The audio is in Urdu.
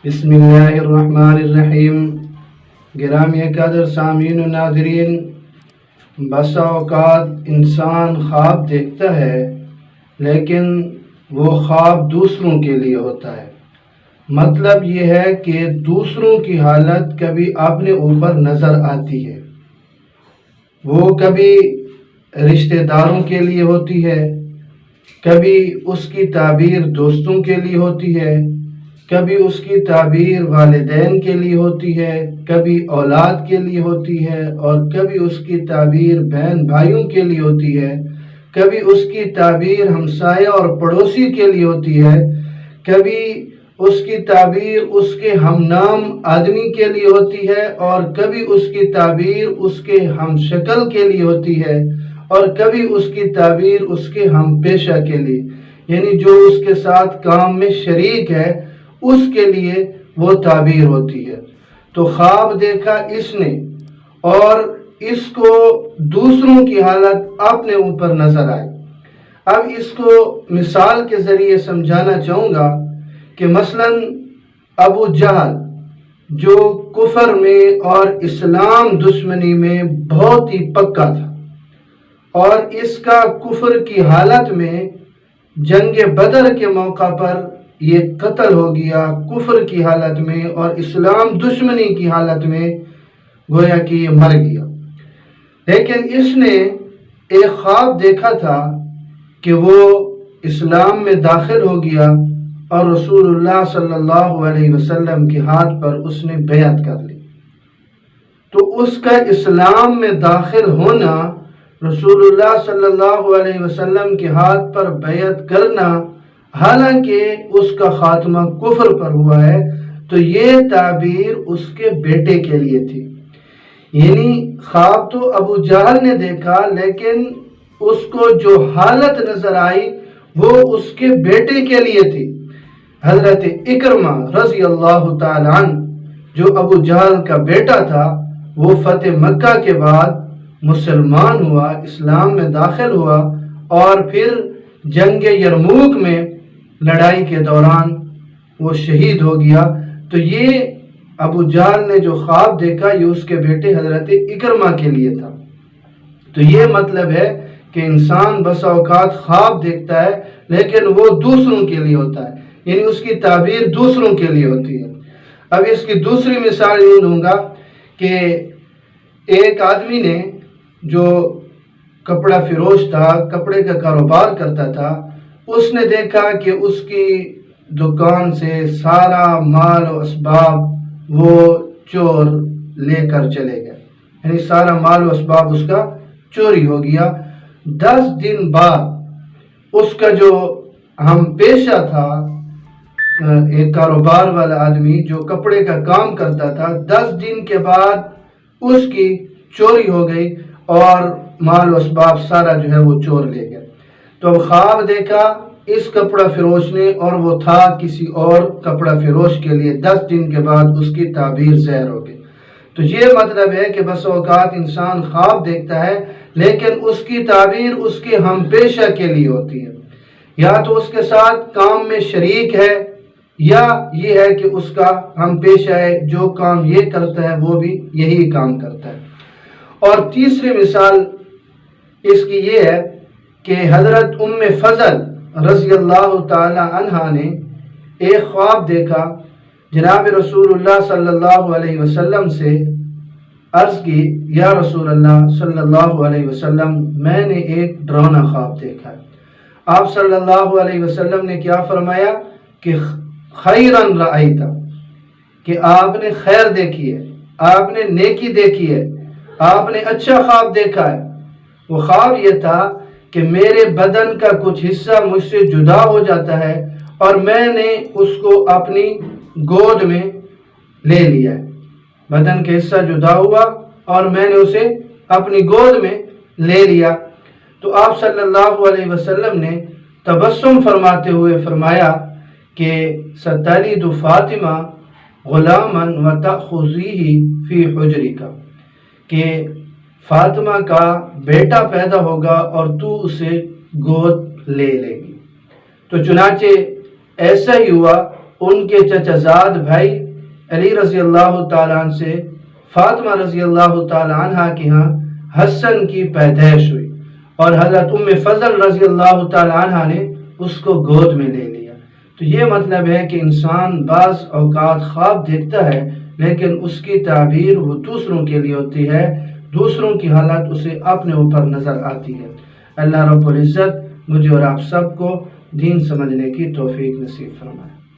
بسم اللہ الرحمن الرحیم۔ گرامی قدر سامعین و ناظرین، بسا اوقات انسان خواب دیکھتا ہے لیکن وہ خواب دوسروں کے لیے ہوتا ہے۔ مطلب یہ ہے کہ دوسروں کی حالت کبھی اپنے اوپر نظر آتی ہے، وہ کبھی رشتہ داروں کے لیے ہوتی ہے، کبھی اس کی تعبیر دوستوں کے لیے ہوتی ہے، کبھی اس کی تعبیر والدین کے لیے ہوتی ہے، کبھی اولاد کے لیے ہوتی ہے، اور کبھی اس کی تعبیر بہن بھائیوں کے لیے ہوتی ہے، کبھی اس کی تعبیر ہمسایہ اور پڑوسی کے لیے ہوتی ہے، کبھی اس کی تعبیر اس کے ہم نام آدمی کے لیے ہوتی ہے، اور کبھی اس کی تعبیر اس کے ہم شکل کے لیے ہوتی ہے، اور کبھی اس کی تعبیر اس کے ہم پیشہ کے لیے، یعنی جو اس کے ساتھ کام میں شریک ہے اس کے لیے وہ تعبیر ہوتی ہے۔ تو خواب دیکھا اس نے اور اس کو دوسروں کی حالت اپنے اوپر نظر آئی۔ اب اس کو مثال کے ذریعے سمجھانا چاہوں گا کہ مثلا ابو جہل جو کفر میں اور اسلام دشمنی میں بہت ہی پکا تھا، اور اس کا کفر کی حالت میں جنگ بدر کے موقع پر یہ قتل ہو گیا، کفر کی حالت میں اور اسلام دشمنی کی حالت میں گویا کہ یہ مر گیا۔ لیکن اس نے ایک خواب دیکھا تھا کہ وہ اسلام میں داخل ہو گیا اور رسول اللہ صلی اللہ علیہ وسلم کے ہاتھ پر اس نے بیعت کر لی۔ تو اس کا اسلام میں داخل ہونا، رسول اللہ صلی اللہ علیہ وسلم کے ہاتھ پر بیعت کرنا، حالانکہ اس کا خاتمہ کفر پر ہوا ہے، تو یہ تعبیر اس کے بیٹے کے لیے تھی۔ یعنی خواب تو ابو جہل نے دیکھا، لیکن اس کو جو حالت نظر آئی وہ اس کے بیٹے کے لیے تھی۔ حضرت اکرمہ رضی اللہ تعالی عنہ جو ابو جہل کا بیٹا تھا، وہ فتح مکہ کے بعد مسلمان ہوا، اسلام میں داخل ہوا، اور پھر جنگ یرموک میں لڑائی کے دوران وہ شہید ہو گیا۔ تو یہ ابو جہل نے جو خواب دیکھا یہ اس کے بیٹے حضرت اکرمہ کے لیے تھا۔ تو یہ مطلب ہے کہ انسان بسا اوقات خواب دیکھتا ہے لیکن وہ دوسروں کے لیے ہوتا ہے، یعنی اس کی تعبیر دوسروں کے لیے ہوتی ہے۔ اب اس کی دوسری مثال یوں دوں گا کہ ایک آدمی نے جو کپڑا فروش تھا، کپڑے کا کاروبار کرتا تھا، اس نے دیکھا کہ اس کی دکان سے سارا مال و اسباب وہ چور لے کر چلے گئے، یعنی سارا مال و اسباب اس کا چوری ہو گیا۔ 10 دن بعد اس کا جو ہم پیشہ تھا، ایک کاروبار والا آدمی جو کپڑے کا کام کرتا تھا، 10 دن کے بعد اس کی چوری ہو گئی اور مال و اسباب سارا جو ہے وہ چور لے گئے۔ تو اب خواب دیکھا اس کپڑا فروش نے، اور وہ تھا کسی اور کپڑا فروش کے لیے، 10 دن کے بعد اس کی تعبیر ظاہر ہو گئی۔ تو یہ مطلب ہے کہ بس اوقات انسان خواب دیکھتا ہے لیکن اس کی تعبیر اس کے ہم پیشہ کے لیے ہوتی ہے، یا تو اس کے ساتھ کام میں شریک ہے، یا یہ ہے کہ اس کا ہم پیشہ ہے، جو کام یہ کرتا ہے وہ بھی یہی کام کرتا ہے۔ اور تیسری مثال اس کی یہ ہے کہ حضرت ام فضل رضی اللہ تعالی عنہا نے ایک خواب دیکھا، جناب رسول اللہ صلی اللہ علیہ وسلم سے عرض کی، یا رسول اللہ صلی اللہ علیہ وسلم، میں نے ایک ڈراؤنا خواب دیکھا ہے۔ آپ صلی اللہ علیہ وسلم نے کیا فرمایا کہ خیرن رأیتا، کہ آپ نے خیر دیکھی ہے، آپ نے نیکی دیکھی ہے، آپ نے اچھا خواب دیکھا ہے۔ وہ خواب یہ تھا کہ میرے بدن کا کچھ حصہ مجھ سے جدا ہو جاتا ہے اور میں نے اس کو اپنی گود میں لے لیا ہے۔ بدن کا حصہ جدا ہوا اور میں نے اسے اپنی گود میں لے لیا۔ تو آپ صلی اللہ علیہ وسلم نے تبسم فرماتے ہوئے فرمایا کہ ستلد فاطمہ غلاما وتأخذیہ فی حجرک، کہ فاطمہ کا بیٹا پیدا ہوگا اور تو اسے گود لے لے گی۔ تو چنانچہ ایسا ہی ہوا ان کے چچا زاد بھائی علی رضی اللہ تعالیٰ عنہ سے فاطمہ رضی اللہ تعالیٰ عنہ کے ہاں حسن کی پیدائش ہوئی، اور حضرت ام فضل رضی اللہ تعالیٰ عنہ نے اس کو گود میں لے لیا۔ تو یہ مطلب ہے کہ انسان بعض اوقات خواب دیکھتا ہے لیکن اس کی تعبیر وہ دوسروں کے لیے ہوتی ہے، دوسروں کی حالت اسے اپنے اوپر نظر آتی ہے۔ اللہ رب العزت مجھے اور آپ سب کو دین سمجھنے کی توفیق نصیب فرمائے۔